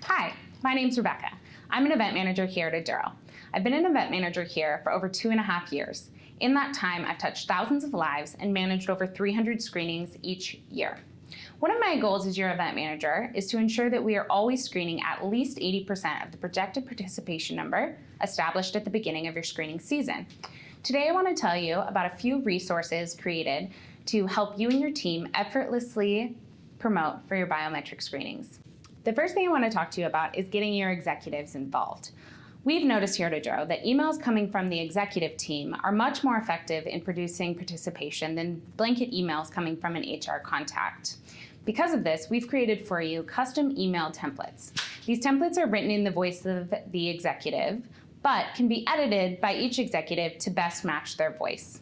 Hi, my name's Rebecca. I'm an event manager here at Aduro. I've been an event manager here for over 2.5 years. In that time, I've touched thousands of lives and managed over 300 screenings each year. One of my goals as your event manager is to ensure that we are always screening at least 80% of the projected participation number established at the beginning of your screening season. Today, I want to tell you about a few resources created to help you and your team effortlessly promote for your biometric screenings. The first thing I want to talk to you about is getting your executives involved. We've noticed here at Aduro that emails coming from the executive team are much more effective in producing participation than blanket emails coming from an HR contact. Because of this, we've created for you custom email templates. These templates are written in the voice of the executive, but can be edited by each executive to best match their voice.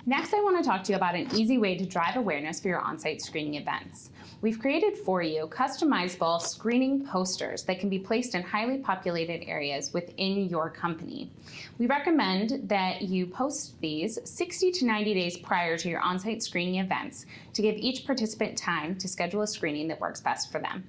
Next, I want to talk to you about an easy way to drive awareness for your on-site screening events. We've created for you customizable screening posters that can be placed in highly populated areas within your company. We recommend that you post these 60 to 90 days prior to your on-site screening events to give each participant time to schedule a screening that works best for them.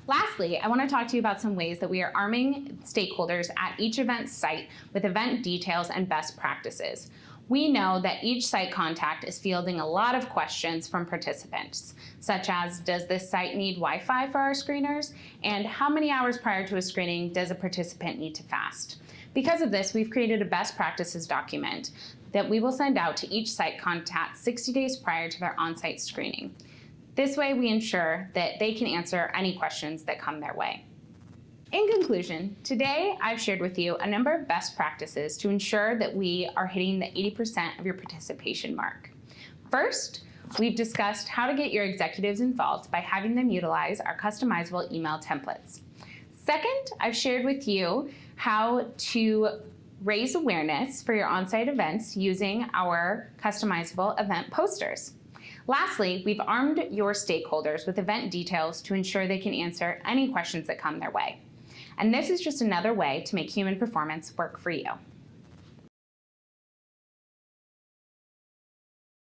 Lastly, I want to talk to you about some ways that we are arming stakeholders at each event site with event details and best practices. We know that each site contact is fielding a lot of questions from participants, such as, does this site need Wi-Fi for our screeners? And how many hours prior to a screening does a participant need to fast? Because of this, we've created a best practices document that we will send out to each site contact 60 days prior to their on-site screening. This way, we ensure that they can answer any questions that come their way. In conclusion, today I've shared with you a number of best practices to ensure that we are hitting the 80% of your participation mark. First, we've discussed how to get your executives involved by having them utilize our customizable email templates. Second, I've shared with you how to raise awareness for your on-site events using our customizable event posters. Lastly, we've armed your stakeholders with event details to ensure they can answer any questions that come their way. And this is just another way to make human performance work for you.